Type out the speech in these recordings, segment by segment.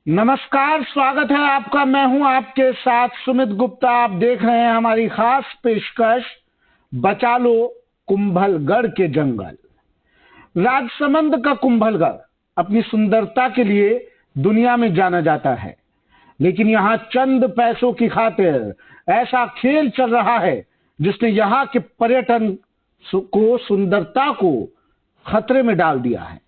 नमस्कार, स्वागत है आपका। मैं हूं आपके साथ सुमित गुप्ता। आप देख रहे हैं हमारी खास पेशकश बचा लो कुंभलगढ़ के जंगल। राजसमंद का कुंभलगढ़ अपनी सुंदरता के लिए दुनिया में जाना जाता है, लेकिन यहाँ चंद पैसों की खातिर ऐसा खेल चल रहा है जिसने यहाँ के पर्यटन को, सुंदरता को खतरे में डाल दिया है।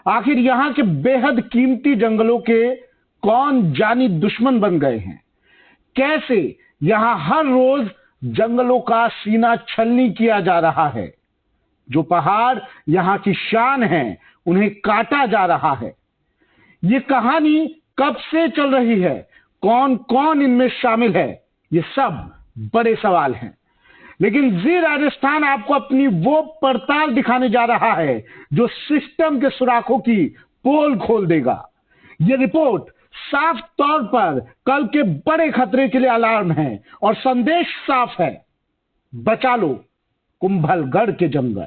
आखिर यहाँ के बेहद कीमती जंगलों के कौन जानी दुश्मन बन गए हैं? कैसे यहाँ हर रोज जंगलों का सीना छलनी किया जा रहा है? जो पहाड़ यहाँ की शान है, उन्हें काटा जा रहा है। ये कहानी कब से चल रही है? कौन कौन इनमें शामिल है? ये सब बड़े सवाल हैं। लेकिन जी राजस्थान आपको अपनी वो पड़ताल दिखाने जा रहा है जो सिस्टम के सुराखों की पोल खोल देगा। ये रिपोर्ट साफ तौर पर कल के बड़े खतरे के लिए अलार्म है और संदेश साफ है, बचा लो कुंभलगढ़ के जंगल।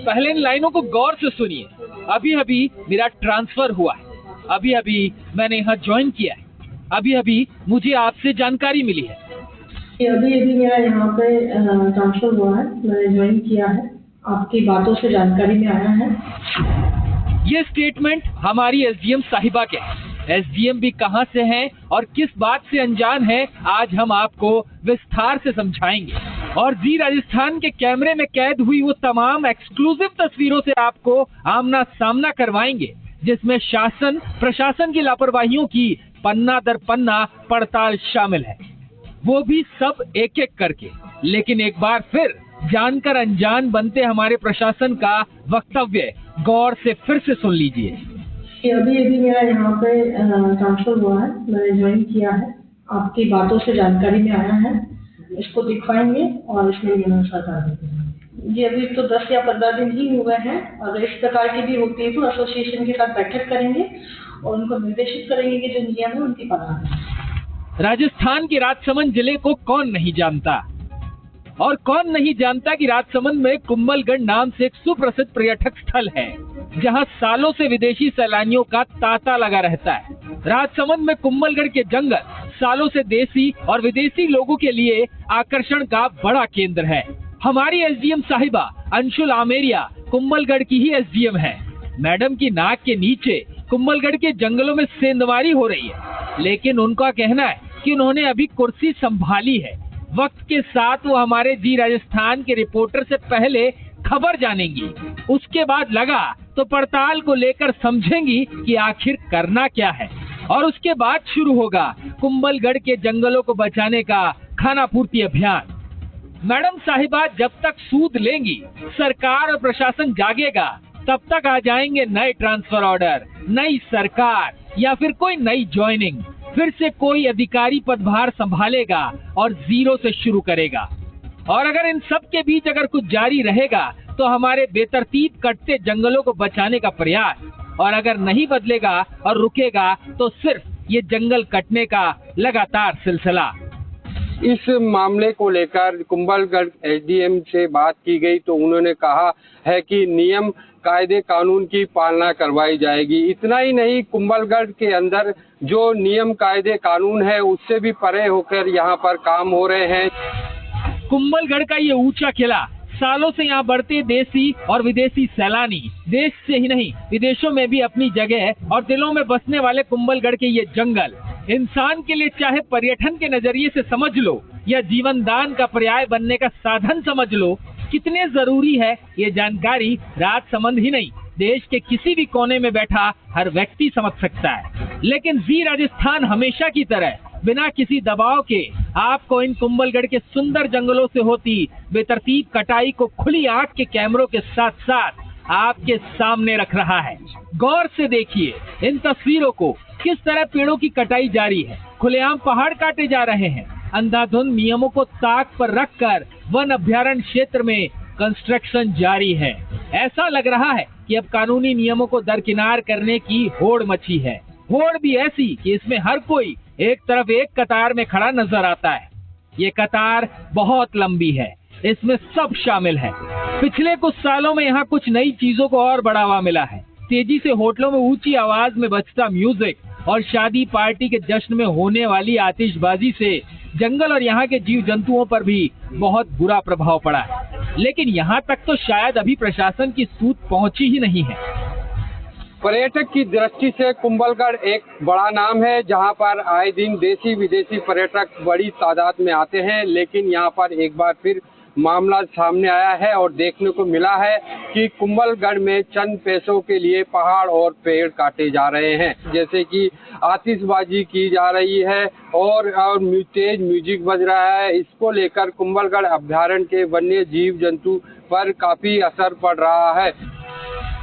पहले इन लाइनों को गौर से सुनिए। अभी अभी मेरा ट्रांसफर हुआ है, अभी अभी मैंने यहाँ ज्वाइन किया है, अभी अभी मुझे आपसे जानकारी मिली है। अभी अभी मेरा यहाँ पे ट्रांसफर हुआ है, मैंने ज्वाइन किया है, आपकी बातों से जानकारी में आया है। ये स्टेटमेंट हमारी एसडीएम साहिबा के हैं। एसडीएम भी कहाँ से हैं और किस बात से अनजान है, आज हम आपको विस्तार से समझाएंगे और जी राजस्थान के कैमरे में कैद हुई वो तमाम एक्सक्लूसिव तस्वीरों से आपको आमना सामना करवाएंगे, जिसमें शासन प्रशासन की लापरवाहियों की पन्ना दर पन्ना पड़ताल शामिल है, वो भी सब एक एक करके। लेकिन एक बार फिर जानकर अनजान बनते हमारे प्रशासन का वक्तव्य गौर से फिर से सुन लीजिए। अभी अभी मेरा यहाँ पे ट्रांसफर हुआ है, मैंने ज्वाइन किया है, आपकी बातों से जानकारी में आया है। इसको दिखाएंगे और इसमें सरकार देंगे। जी अभी तो 10 या 15 दिन ही हुए हैं, अगर इस प्रकार की भी होती है तो एसोसिएशन के साथ बैठक करेंगे और उनको निर्देशित करेंगे कि जो नियम है उनकी पालना करें। राजस्थान के राजसमंद जिले को कौन नहीं जानता, और कौन नहीं जानता कि राजसमंद में कुंभलगढ़ नाम से एक सुप्रसिद्ध पर्यटक स्थल है, जहां सालों से विदेशी सैलानियों का तांता लगा रहता है। राजसमंद में कुंभलगढ़ के जंगल सालों से देसी और विदेशी लोगों के लिए आकर्षण का बड़ा केंद्र है। हमारी एसडीएम साहिबा अंशुल आमेरिया कुंभलगढ़ की ही एसडीएम है। मैडम की नाक के नीचे कुंभलगढ़ के जंगलों में सेंधमारी हो रही है, लेकिन उनका कहना है कि उन्होंने अभी कुर्सी संभाली है। वक्त के साथ वो हमारे जी राजस्थान के रिपोर्टर से पहले खबर जानेंगी, उसके बाद लगा तो पड़ताल को लेकर समझेंगी कि आखिर करना क्या है, और उसके बाद शुरू होगा कुंभलगढ़ के जंगलों को बचाने का खाना पूर्ति अभियान। मैडम साहिबा जब तक सूद लेंगी, सरकार और प्रशासन जागेगा, तब तक आ जाएंगे नए ट्रांसफर ऑर्डर, नई सरकार या फिर कोई नई ज्वाइनिंग। फिर से कोई अधिकारी पदभार संभालेगा और जीरो से शुरू करेगा। और अगर इन सब के बीच अगर कुछ जारी रहेगा तो हमारे बेतरतीब कटते जंगलों को बचाने का प्रयास, और अगर नहीं बदलेगा और रुकेगा तो सिर्फ ये जंगल कटने का लगातार सिलसिला। इस मामले को लेकर कुंभलगढ़ एसडीएम से बात की गई तो उन्होंने कहा है कि नियम कायदे कानून की पालना करवाई जाएगी। इतना ही नहीं, कुंभलगढ़ के अंदर जो नियम कायदे कानून है उससे भी परे होकर यहाँ पर काम हो रहे हैं। कुंभलगढ़ का ये ऊंचा किला, सालों से यहाँ बढ़ते देसी और विदेशी सैलानी, देश से ही नहीं विदेशों में भी अपनी जगह और दिलों में बसने वाले कुंभलगढ़ के ये जंगल इंसान के लिए चाहे पर्यटन के नजरिए से समझ लो या जीवन दान का पर्याय बनने का साधन समझ लो, कितने जरूरी है ये जानकारी राजसमंद ही नहीं देश के किसी भी कोने में बैठा हर व्यक्ति समझ सकता है। लेकिन जी राजस्थान हमेशा की तरह बिना किसी दबाव के आपको इन कुंभलगढ़ के सुंदर जंगलों से होती बेतरतीब कटाई को खुली आंख के कैमरों के साथ साथ आपके सामने रख रहा है। गौर से देखिए इन तस्वीरों को, किस तरह पेड़ों की कटाई जारी है, खुलेआम पहाड़ काटे जा रहे हैं, अंधाधुंध नियमों को ताक पर रखकर वन अभ्यारण्य क्षेत्र में कंस्ट्रक्शन जारी है। ऐसा लग रहा है कि अब कानूनी नियमों को दरकिनार करने की होड़ मची है। होड़ भी ऐसी कि इसमें हर कोई एक तरफ एक कतार में खड़ा नजर आता है। ये कतार बहुत लंबी है, इसमें सब शामिल है। पिछले कुछ सालों में यहाँ कुछ नई चीजों को और बढ़ावा मिला है। तेजी से होटलों में ऊंची आवाज में बजता म्यूजिक और शादी पार्टी के जश्न में होने वाली आतिशबाजी से जंगल और यहाँ के जीव जंतुओं पर भी बहुत बुरा प्रभाव पड़ा है। लेकिन यहाँ तक तो शायद अभी प्रशासन की सूझ पहुंची ही नहीं है। पर्यटक की दृष्टि से कुंभलगढ़ एक बड़ा नाम है, जहां पर आए दिन देशी विदेशी पर्यटक बड़ी तादाद में आते हैं। लेकिन यहां पर एक बार फिर मामला सामने आया है और देखने को मिला है कि कुंभलगढ़ में चंद पैसों के लिए पहाड़ और पेड़ काटे जा रहे हैं, जैसे कि आतिशबाजी की जा रही है और तेज म्यूजिक बज रहा है। इसको लेकर कुंभलगढ़ अभ्यारण्य के वन्य जीव जंतु पर काफी असर पड़ रहा है।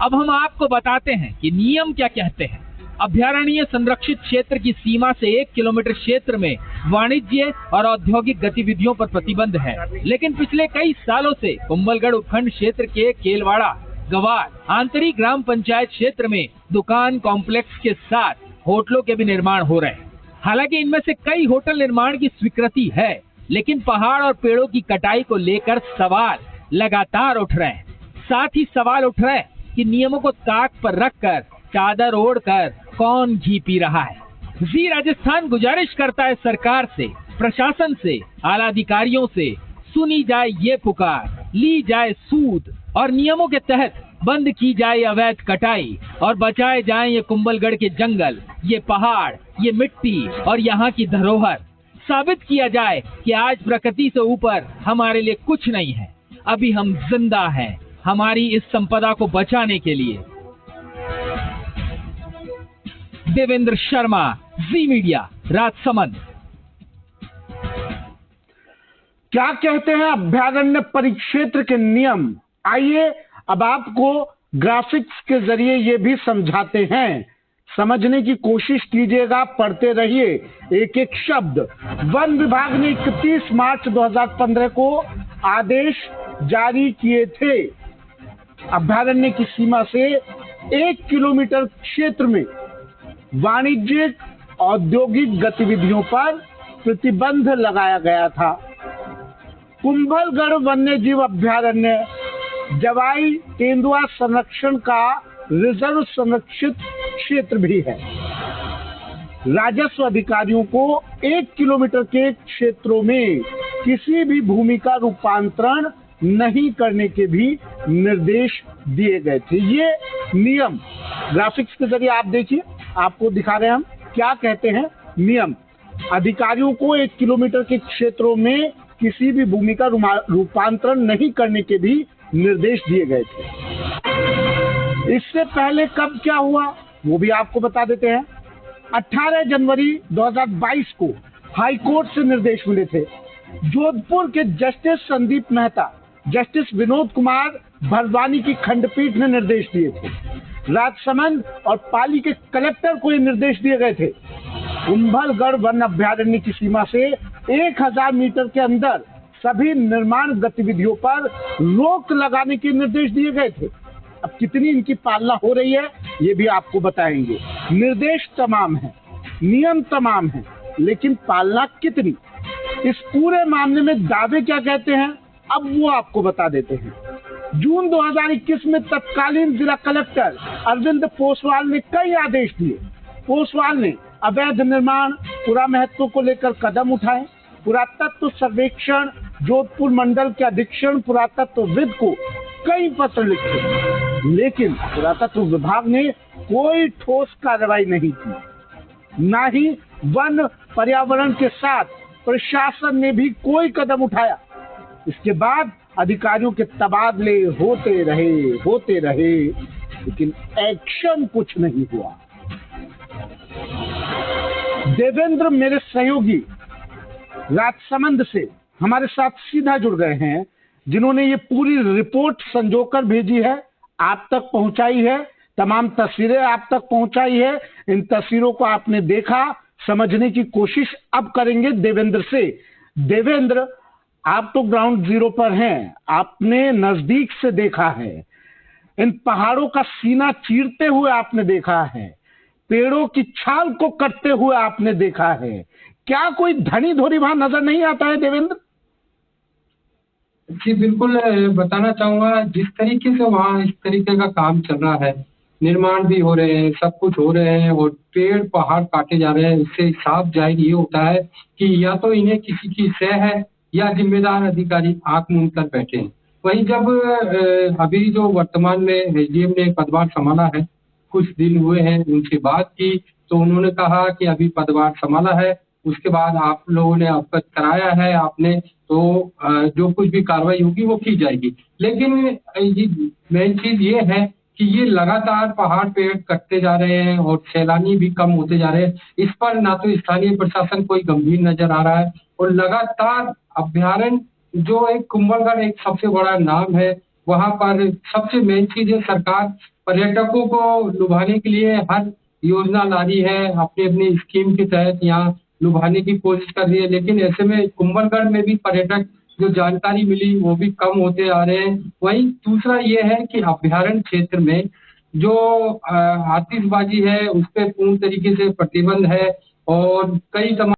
अब हम आपको बताते हैं कि नियम क्या कहते हैं। अभ्यारण्य संरक्षित क्षेत्र की सीमा से 1 किलोमीटर क्षेत्र में वाणिज्य और औद्योगिक गतिविधियों पर प्रतिबंध है। लेकिन पिछले कई सालों से कुंभलगढ़ उपखंड क्षेत्र के केलवाड़ा, गवार, आंतरिक ग्राम पंचायत क्षेत्र में दुकान कॉम्प्लेक्स के साथ होटलों के भी निर्माण हो रहे हैं। हालांकि इनमें से कई होटल निर्माण की स्वीकृति है, लेकिन पहाड़ और पेड़ों की कटाई को लेकर सवाल लगातार उठ रहे हैं। साथ ही सवाल उठ रहे हैं कि नियमों को ताक पर रखकर चादर ओढ़कर कौन घी पी रहा है। जी राजस्थान गुजारिश करता है सरकार से, प्रशासन से, आला अधिकारियों से, सुनी जाए ये पुकार, ली जाए सूद और नियमों के तहत बंद की जाए अवैध कटाई और बचाए जाएं ये कुंभलगढ़ के जंगल, ये पहाड़, ये मिट्टी और यहाँ की धरोहर। साबित किया जाए कि आज प्रकृति से ऊपर हमारे लिए कुछ नहीं है। अभी हम जिंदा हैं हमारी इस संपदा को बचाने के लिए। देवेंद्र शर्मा, जी मीडिया, राजसमंद। क्या कहते हैं अभ्यारण्य परिक्षेत्र के नियम? आइए अब आपको ग्राफिक्स के जरिए ये भी समझाते हैं। समझने की कोशिश कीजिएगा, पढ़ते रहिए एक एक शब्द। वन विभाग ने 31 मार्च 2015 को आदेश जारी किए थे। अभ्यारण्य की सीमा से 1 किलोमीटर क्षेत्र में वाणिज्यिक औद्योगिक गतिविधियों पर प्रतिबंध लगाया गया था। कुंभलगढ़ वन्य जीव अभ्यारण्य जवाई तेंदुआ संरक्षण का रिजर्व संरक्षित क्षेत्र भी है। राजस्व अधिकारियों को 1 किलोमीटर के क्षेत्रों में किसी भी भूमि का रूपांतरण नहीं करने के भी निर्देश दिए गए थे। ये नियम ग्राफिक्स के जरिए आप देखिए, आपको दिखा रहे हैं हम क्या कहते हैं नियम। अधिकारियों को 1 किलोमीटर के क्षेत्रों में किसी भी भूमि का रूपांतरण नहीं करने के भी निर्देश दिए गए थे। इससे पहले कब क्या हुआ वो भी आपको बता देते हैं। 18 जनवरी 2022 को हाईकोर्ट से निर्देश मिले थे। जोधपुर के जस्टिस संदीप मेहता, जस्टिस विनोद कुमार भरवानी की खंडपीठ ने निर्देश दिए थे। राजसमंद और पाली के कलेक्टर को ये निर्देश दिए गए थे। कुंभलगढ़ वन अभ्यारण्य की सीमा से 1000 मीटर के अंदर सभी निर्माण गतिविधियों पर रोक लगाने के निर्देश दिए गए थे। अब कितनी इनकी पालना हो रही है ये भी आपको बताएंगे। निर्देश तमाम है, नियम तमाम है, लेकिन पालना कितनी, इस पूरे मामले में दावे क्या कहते हैं अब वो आपको बता देते हैं। जून 2021 में तत्कालीन जिला कलेक्टर अरविंद पोसवाल ने कई आदेश दिए। पोसवाल ने अवैध निर्माण पुरामहत्व को लेकर कदम उठाए। पुरातत्व सर्वेक्षण जोधपुर मंडल के अधीक्षण पुरातत्वविद को कई पत्र लिखे, लेकिन पुरातत्व विभाग ने कोई ठोस कार्रवाई नहीं की। न ही वन पर्यावरण के साथ प्रशासन ने भी कोई कदम उठाया। इसके बाद अधिकारियों के तबादले होते रहे, लेकिन एक्शन कुछ नहीं हुआ। देवेंद्र मेरे सहयोगी राजसमंद से हमारे साथ सीधा जुड़ गए हैं, जिन्होंने ये पूरी रिपोर्ट संजोकर भेजी है, आप तक पहुंचाई है, तमाम तस्वीरें आप तक पहुंचाई है। इन तस्वीरों को आपने देखा, समझने की कोशिश अब करेंगे देवेंद्र से। देवेंद्र, आप तो ग्राउंड जीरो पर हैं, आपने नजदीक से देखा है, इन पहाड़ों का सीना चीरते हुए आपने देखा है। पेड़ों की छाल को कटते हुए आपने देखा है। क्या कोई धनी धोरी वहां नजर नहीं आता है देवेंद्र? जी बिल्कुल, बताना चाहूंगा जिस तरीके से वहाँ इस तरीके का काम चल रहा है, निर्माण भी हो रहे हैं, सब कुछ हो रहे हैं और पेड़ पहाड़ काटे जा रहे हैं, इससे साफ जाहिर ये होता है कि या तो इन्हें किसी की सह है या जिम्मेदार अधिकारी आंख मूंद कर बैठे हैं। वहीं जब अभी जो वर्तमान में एसडीएम ने पदभार संभाला है, कुछ दिन हुए हैं, उनसे बात की तो उन्होंने कहा कि अभी पदभार संभाला है, उसके बाद आप लोगों ने अवगत कराया है आपने, तो जो कुछ भी कार्रवाई होगी वो की जाएगी। लेकिन ये मेन चीज ये है कि ये लगातार पहाड़ पेड़ कटते जा रहे हैं और सैलानी भी कम होते जा रहे हैं। इस पर ना तो स्थानीय प्रशासन कोई गंभीर नजर आ रहा है और लगातार अभ्यारण्य जो एक कुंभलगढ़ एक सबसे बड़ा नाम है, वहां पर सबसे मेन चीज है सरकार पर्यटकों को लुभाने के लिए हर योजना ला रही है, अपनी अपनी स्कीम के तहत यहाँ लुभाने की कोशिश कर रही है। लेकिन ऐसे में कुंभलगढ़ में भी पर्यटक जो जानकारी मिली वो भी कम होते आ रहे हैं। वहीं दूसरा ये है कि अभ्यारण्य क्षेत्र में जो आतिशबाजी है उस पर पूर्ण तरीके से प्रतिबंध है और कई तमाम